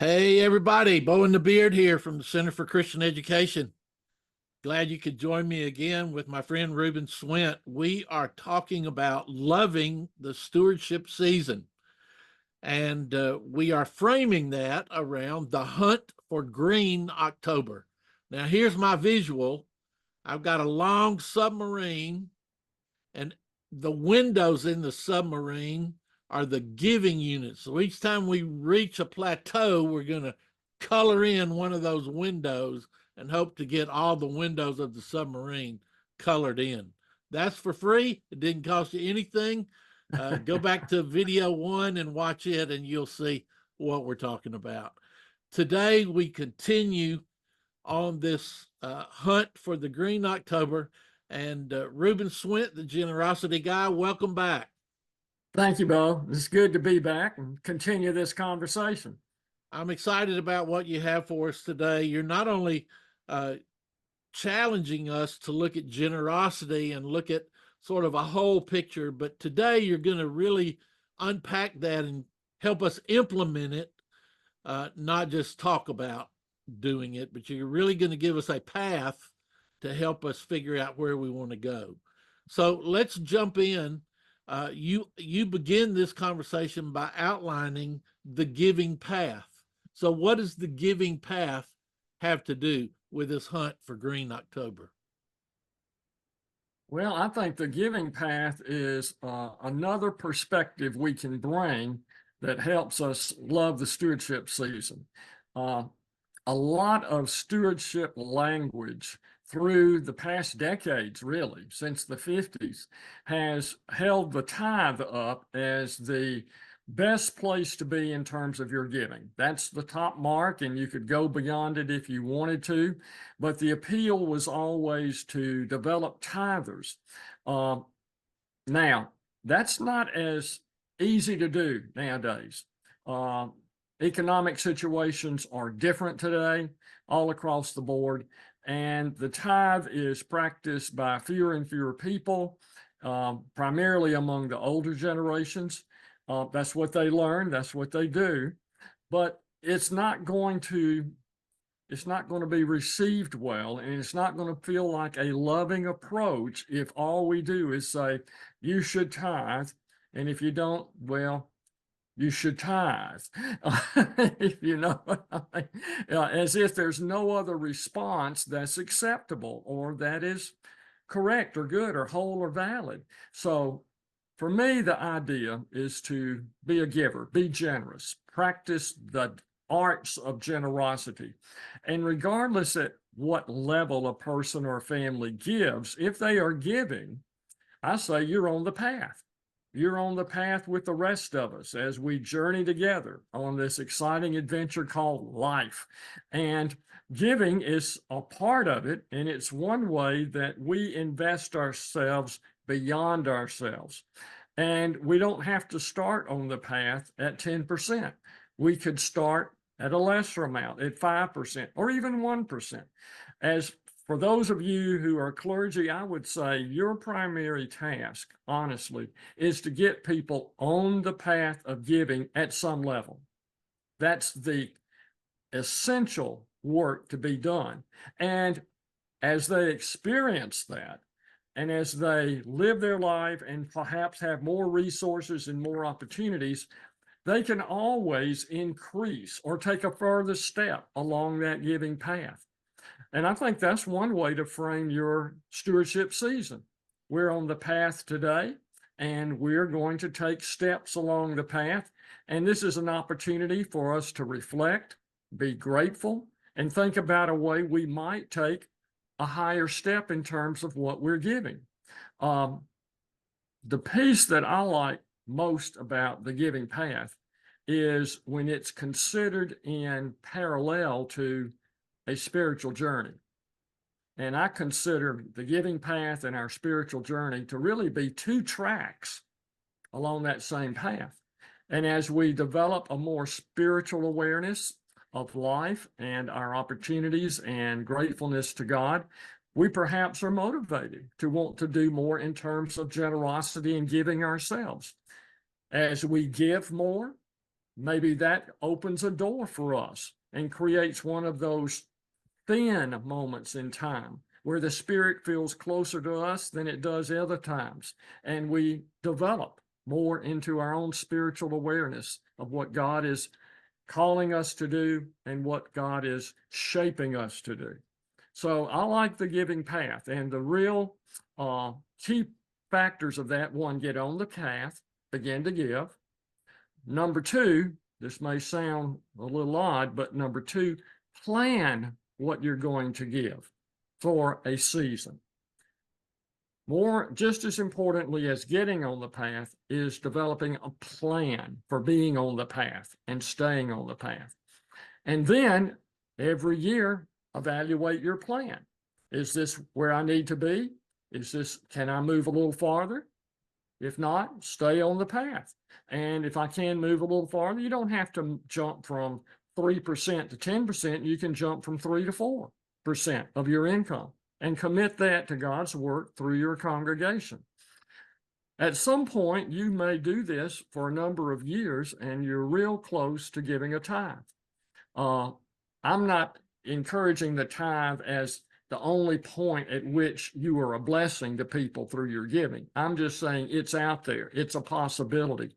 Hey, everybody, Bo and the Beard here from the Center for Christian Education. Glad you could join me again with my friend Ruben Swint. We are talking about loving the stewardship season, and we are framing that around the hunt for green October. Now, here's my visual. I've got a long submarine, and the windows in the submarine are the giving units. So each time we reach a plateau, we're going to color in one of those windows and hope to get all the windows of the submarine colored in. That's for free. It didn't cost you anything. Go back to video one and watch it, and you'll see what we're talking about. Today, we continue on this hunt for the Green October. And Ruben Swint, the generosity guy, welcome back. Thank you, Bo. It's good to be back and continue this conversation. I'm excited about what you have for us today. You're not only challenging us to look at generosity and look at sort of a whole picture, but today you're going to really unpack that and help us implement it, not just talk about doing it, but you're really going to give us a path to help us figure out where we want to go. So let's jump in. You begin this conversation by outlining the giving path. So what does the giving path have to do with this hunt for Green October? Well, I think the giving path is another perspective we can bring that helps us love the stewardship season. A lot of stewardship language through the past decades, really, since the 50s, has held the tithe up as the best place to be in terms of your giving. That's the top mark, and you could go beyond it if you wanted to, but the appeal was always to develop tithers. Now, that's not as easy to do nowadays. Economic situations are different today all across the board, and the tithe is practiced by fewer and fewer people, primarily among the older generations. That's what they learn, that's what they do, but it's not going to be received well, and it's not going to feel like a loving approach if all we do is say, you should tithe, and if you don't, well, you should tithe. If you know what I mean. As if there's no other response that's acceptable or that is correct or good or whole or valid. So for me, the idea is to be a giver, be generous, practice the arts of generosity. And regardless at what level a person or a family gives, if they are giving, I say you're on the path. You're on the path with the rest of us as we journey together on this exciting adventure called life. And giving is a part of it, and it's one way that we invest ourselves beyond ourselves. And we don't have to start on the path at 10%. We could start at a lesser amount, at 5%, or even 1%. As for those of you who are clergy, I would say your primary task, honestly, is to get people on the path of giving at some level. That's the essential work to be done. And as they experience that, and as they live their life and perhaps have more resources and more opportunities, they can always increase or take a further step along that giving path. And I think that's one way to frame your stewardship season. We're on the path today, and we're going to take steps along the path. And this is an opportunity for us to reflect, be grateful, and think about a way we might take a higher step in terms of what we're giving. The piece that I like most about the giving path is when it's considered in parallel to a spiritual journey. And I consider the giving path and our spiritual journey to really be two tracks along that same path. And as we develop a more spiritual awareness of life and our opportunities and gratefulness to God, we perhaps are motivated to want to do more in terms of generosity and giving ourselves. As we give more, maybe that opens a door for us and creates one of those thin moments in time where the Spirit feels closer to us than it does other times. And we develop more into our own spiritual awareness of what God is calling us to do and what God is shaping us to do. So I like the giving path, and the real key factors of that: one, get on the path, begin to give. Number two, this may sound a little odd, but number two, plan what you're going to give for a season. Just as importantly as getting on the path is developing a plan for being on the path and staying on the path. And then every year, evaluate your plan. Is this where I need to be? Can I move a little farther? If not, stay on the path. And if I can move a little farther, you don't have to jump from 3% to 10%. You can jump from 3 to 4% of your income and commit that to God's work through your congregation. At some point, you may do this for a number of years, and you're real close to giving a tithe. I'm not encouraging the tithe as the only point at which you are a blessing to people through your giving. I'm just saying it's out there. It's a possibility.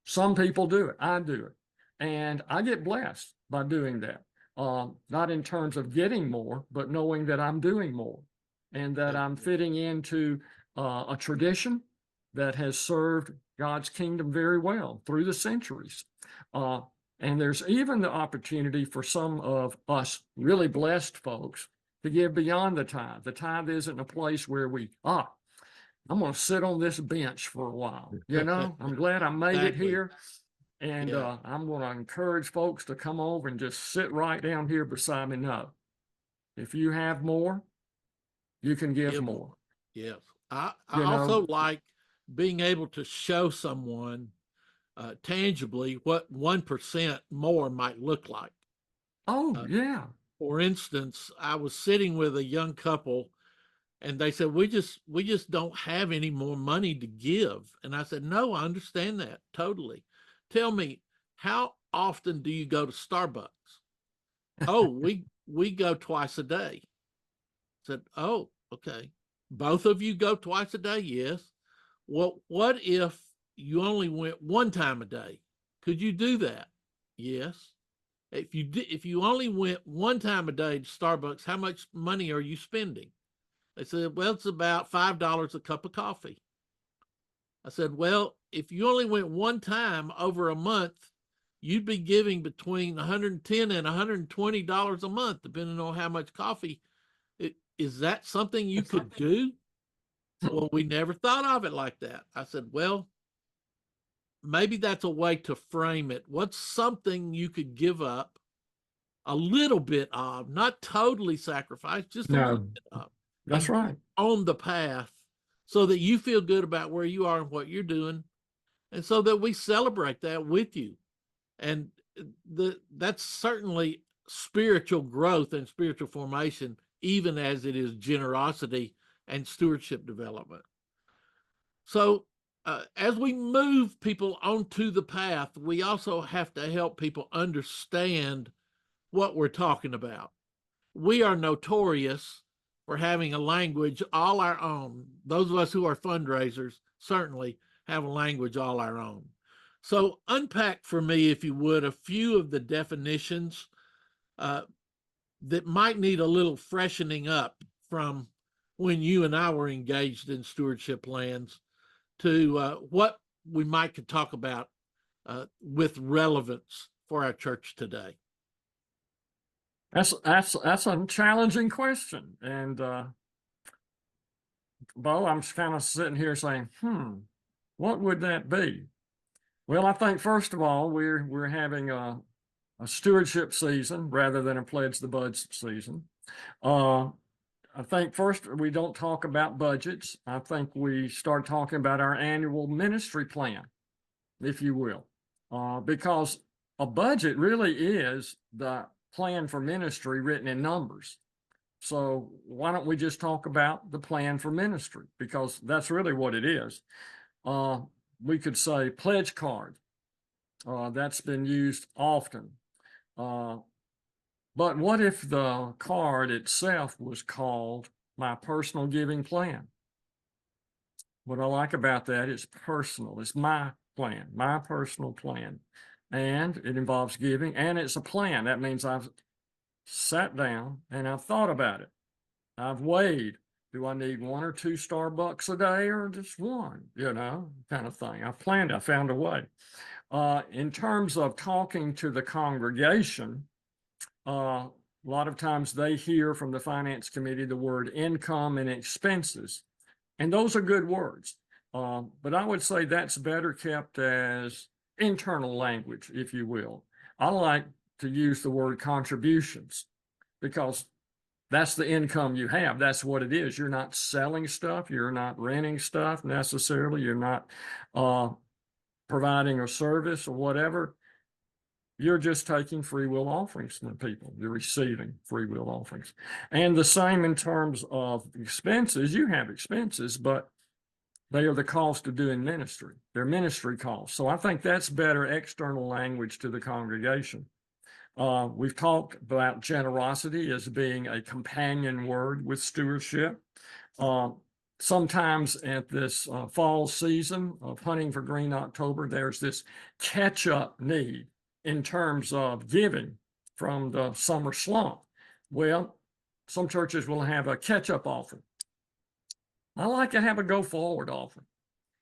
Some people do it. I do it. And I get blessed by doing that. Not in terms of getting more, but knowing that I'm doing more and that I'm fitting into a tradition that has served God's kingdom very well through the centuries. And there's even the opportunity for some of us really blessed folks to give beyond the tithe. The tithe isn't a place where I'm going to sit on this bench for a while. I'm glad I made it here. And I'm going to encourage folks to come over and just sit right down here beside me. No, if you have more, you can give more. Yes. I also like being able to show someone tangibly what 1% more might look like. Oh, yeah. For instance, I was sitting with a young couple and they said, we just don't have any more money to give. And I said, no, I understand that totally. Tell me, how often do you go to Starbucks? Oh, we go twice a day. I said, oh, okay. Both of you go twice a day? Yes. Well, what if you only went one time a day? Could you do that? Yes. If you only went one time a day to Starbucks, how much money are you spending? They said, well, it's about $5 a cup of coffee. I said, well, if you only went one time over a month, you'd be giving between $110 and $120 a month, depending on how much coffee. Is that something you could do? Well, we never thought of it like that. I said, well, maybe that's a way to frame it. What's something you could give up a little bit of, not totally sacrifice, just a little bit of. That's right. On the path so that you feel good about where you are and what you're doing. And so that we celebrate that with you. And that's certainly spiritual growth and spiritual formation, even as it is generosity and stewardship development. So as we move people onto the path, we also have to help people understand what we're talking about. We are notorious for having a language all our own. Those of us who are fundraisers certainly have a language all our own. So unpack for me, if you would, a few of the definitions that might need a little freshening up from when you and I were engaged in stewardship plans to what we might could talk about with relevance for our church today. That's a challenging question. And Bo, I'm kind of sitting here saying, what would that be? Well, I think first of all, we're having a stewardship season rather than a pledge the budget season. I think first we don't talk about budgets. I think we start talking about our annual ministry plan, if you will, because a budget really is the plan for ministry written in numbers. So why don't we just talk about the plan for ministry? Because that's really what it is. We could say pledge card. That's been used often. But what if the card itself was called my personal giving plan? What I like about that is personal. It's my plan, my personal plan. And it involves giving, and it's a plan. That means I've sat down and I've thought about it. I've weighed, do I need 1 or 2 Starbucks a day or just one, kind of thing. I've planned, I found a way. In terms of talking to the congregation, a lot of times they hear from the finance committee the word income and expenses, and those are good words. But I would say that's better kept as internal language, if you will. I like to use the word contributions because that's the income you have. That's what it is. You're not selling stuff. You're not renting stuff necessarily. You're not providing a service or whatever. You're just taking free will offerings from people. You're receiving free will offerings. And the same in terms of expenses. You have expenses, but they are the cost of doing ministry. They're ministry costs. So I think that's better external language to the congregation. We've talked about generosity as being a companion word with stewardship. Sometimes at this fall season of hunting for green October, there's this catch-up need in terms of giving from the summer slump. Well, some churches will have a catch-up offering. I like to have a go-forward offering,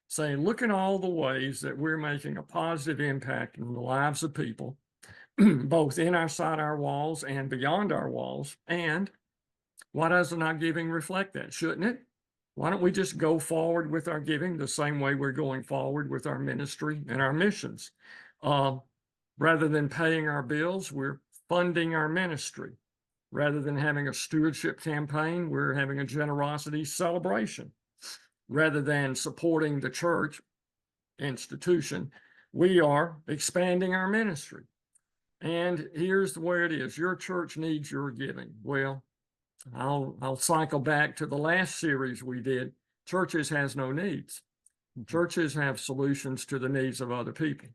saying, look at all the ways that we're making a positive impact in the lives of people, both inside our walls and beyond our walls. And why doesn't our giving reflect that? Shouldn't it? Why don't we just go forward with our giving the same way we're going forward with our ministry and our missions? Rather than paying our bills, we're funding our ministry. Rather than having a stewardship campaign, we're having a generosity celebration. Rather than supporting the church institution, we are expanding our ministry. And here's the way it is. Your church needs your giving. Well, I'll cycle back to the last series we did. Churches has no needs. Churches have solutions to the needs of other people.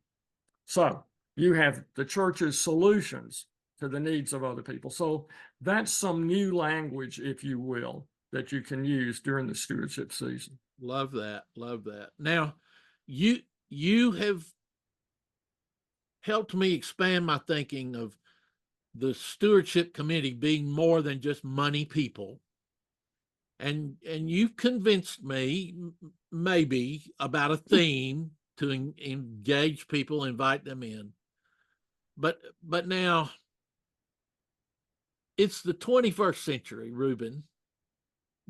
So you have the church's solutions to the needs of other people. So that's some new language, if you will, that you can use during the stewardship season. Love that. Love that. Now, you have helped me expand my thinking of the stewardship committee being more than just money people. And you've convinced me maybe about a theme to engage people, invite them in. But now it's the 21st century, Ruben.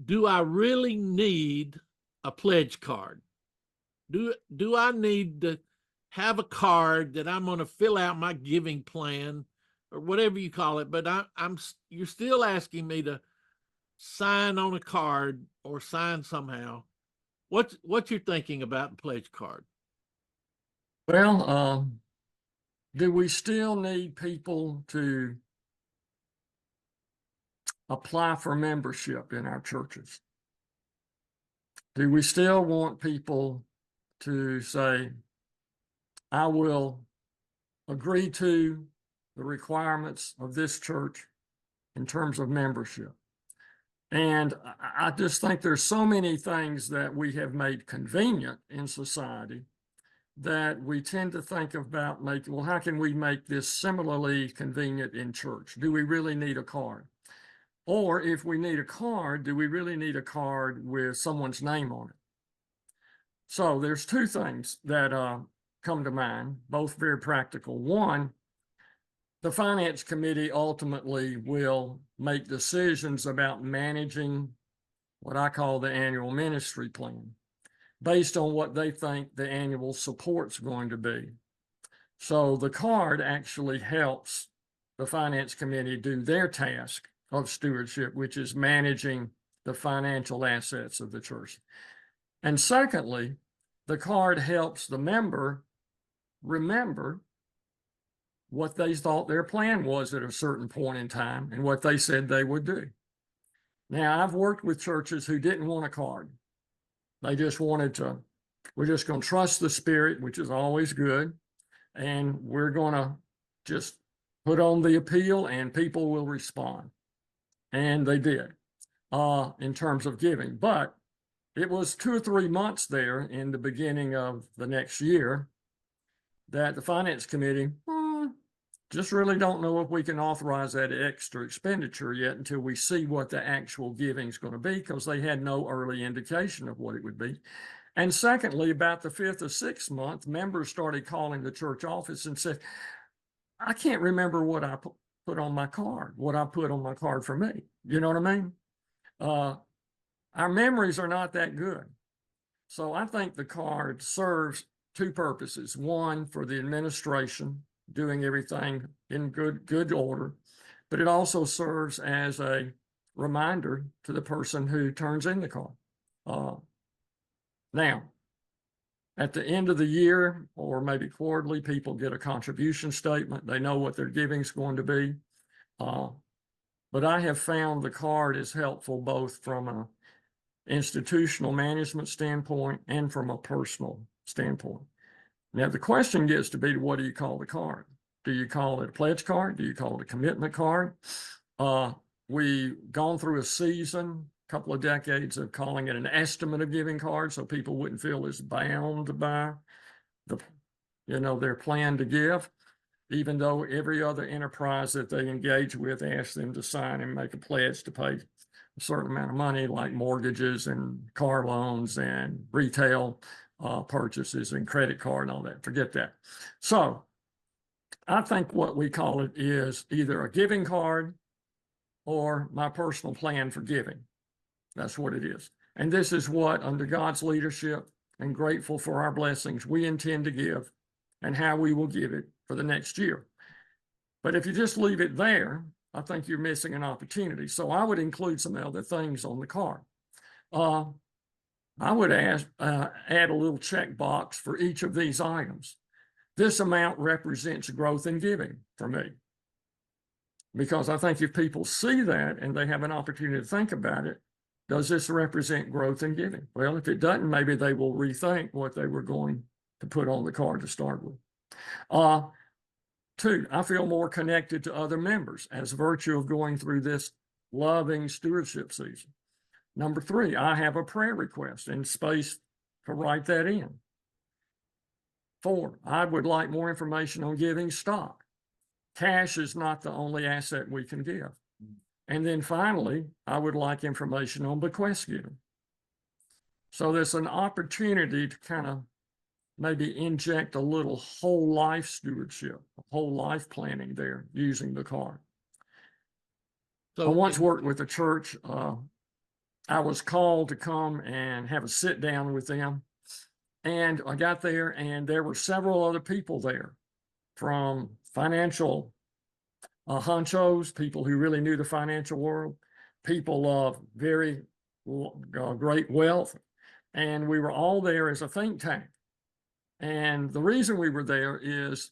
Do I really need a pledge card? Do I need to have a card that I'm going to fill out my giving plan or whatever you call it? But you're still asking me to sign on a card or sign somehow. What's your thinking about the pledge card? Well, do we still need people to apply for membership in our churches? Do we still want people to say, I will agree to the requirements of this church in terms of membership? And I just think there's so many things that we have made convenient in society that we tend to think about well, how can we make this similarly convenient in church? Do we really need a card? Or if we need a card, do we really need a card with someone's name on it? So there's two things that come to mind, both very practical. One, the finance committee ultimately will make decisions about managing what I call the annual ministry plan, based on what they think the annual support's going to be. So the card actually helps the finance committee do their task of stewardship, which is managing the financial assets of the church. And secondly, the card helps the member remember what they thought their plan was at a certain point in time and what they said they would do. Now, I've worked with churches who didn't want a card. They just wanted to, we're just going to trust the Spirit, which is always good. and we're going to just put on the appeal and people will respond. And they did, in terms of giving. But it was 2 or 3 months there in the beginning of the next year that the finance committee just really don't know if we can authorize that extra expenditure yet until we see what the actual giving is going to be, because they had no early indication of what it would be. And secondly, about the 5th or 6th month, members started calling the church office and said, I can't remember what I put on my card, what I put on my card for me. You know what I mean? Our memories are not that good. So I think the card serves 2 purposes. One, for the administration, doing everything in good order, but it also serves as a reminder to the person who turns in the card. Now, at the end of the year, or maybe quarterly, people get a contribution statement. They know what their giving is going to be. But I have found the card is helpful both from an institutional management standpoint and from a personal standpoint. Now, the question gets to be, what do you call the card? Do you call it a pledge card? Do you call it a commitment card? We've gone through a season, a couple of decades of calling it an estimate of giving card, so people wouldn't feel as bound by their plan to give, even though every other enterprise that they engage with asks them to sign and make a pledge to pay a certain amount of money, like mortgages and car loans and retail purchases and credit card and all that. Forget that. So I think what we call it is either a giving card or my personal plan for giving. That's what it is. And this is what, under God's leadership and grateful for our blessings, we intend to give and how we will give it for the next year. But if you just leave it there, I think you're missing an opportunity. So I would include some other things on the card. I would add a little checkbox for each of these items. This amount represents growth in giving for me. Because I think if people see that and they have an opportunity to think about it, does this represent growth in giving? Well, if it doesn't, maybe they will rethink what they were going to put on the card to start with. 2, I feel more connected to other members as virtue of going through this loving stewardship season. Number 3, I have a prayer request and space to write that in. 4, I would like more information on giving stock. Cash is not the only asset we can give. And then finally, I would like information on bequest giving. So there's an opportunity to kind of maybe inject a little whole life stewardship, whole life planning there using the card. So I once worked with a church. I was called to come and have a sit down with them. And I got there and there were several other people there from financial honchos, people who really knew the financial world, people of very great wealth. And we were all there as a think tank. And the reason we were there is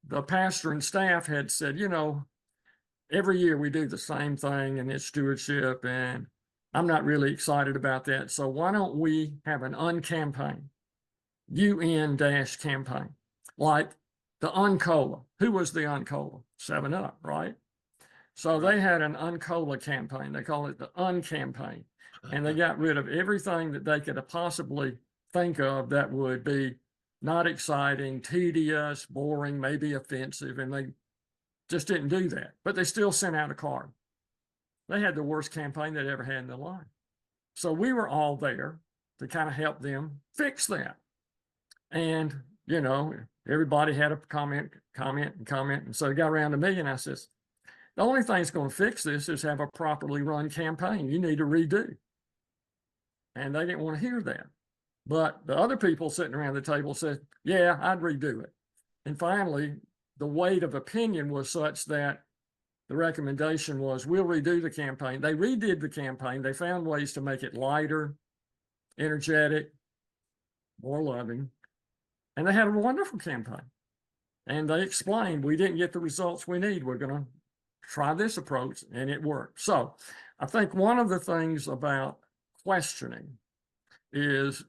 the pastor and staff had said, every year we do the same thing and it's stewardship, and I'm not really excited about that. So why don't we have an uncampaign, UN-campaign, like the Uncola. Who was the Uncola? 7-Up, right? So they had an Uncola campaign. They call it the Uncampaign. And they got rid of everything that they could possibly think of that would be not exciting, tedious, boring, maybe offensive, and they just didn't do that. But they still sent out a card. They had the worst campaign they'd ever had in their life. So we were all there to kind of help them fix that. And, everybody had a comment. And so it got around to me and I says, the only thing that's going to fix this is have a properly run campaign. You need to redo. And they didn't want to hear that. But the other people sitting around the table said, yeah, I'd redo it. And finally, the weight of opinion was such that the recommendation was, we'll redo the campaign. They redid the campaign. They found ways to make it lighter, energetic, more loving. And they had a wonderful campaign. And they explained, we didn't get the results we need. We're going to try this approach, and it worked. So I think one of the things about questioning is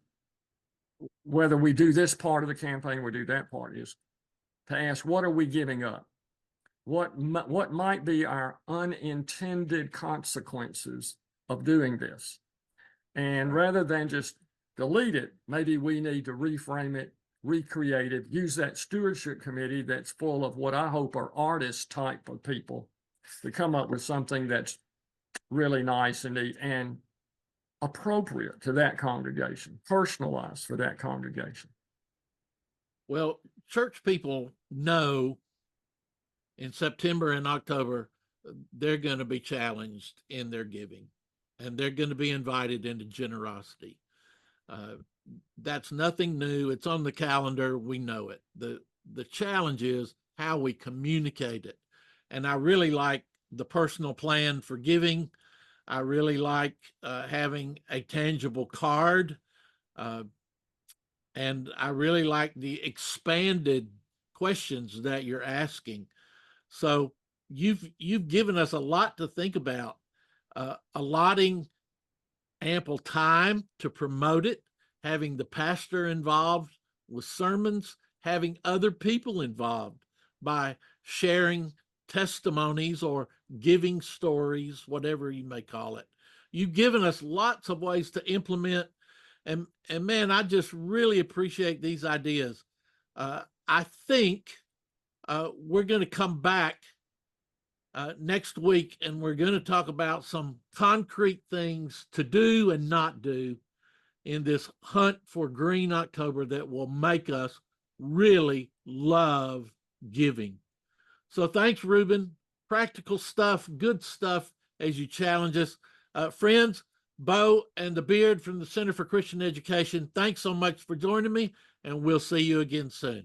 whether we do this part of the campaign or we do that part is to ask, what are we giving up? What might be our unintended consequences of doing this? And rather than just delete it, maybe we need to reframe it, recreate it, use that stewardship committee that's full of what I hope are artist type of people to come up with something that's really nice and neat and appropriate to that congregation, personalized for that congregation. Well, church people know in September and October, they're going to be challenged in their giving, and they're going to be invited into generosity. That's nothing new. It's on the calendar. We know it. The challenge is how we communicate it. And I really like the personal plan for giving. I really like having a tangible card. And I really like the expanded questions that you're asking. So you've given us a lot to think about, allotting ample time to promote it, having the pastor involved with sermons, having other people involved by sharing testimonies or giving stories, whatever you may call it. You've given us lots of ways to implement, and man, I just really appreciate these ideas. I think we're going to come back next week, and we're going to talk about some concrete things to do and not do in this hunt for Green October that will make us really love giving. So thanks, Ruben. Practical stuff, good stuff as you challenge us. Friends, Bo and the Beard from the Center for Christian Education, thanks so much for joining me, and we'll see you again soon.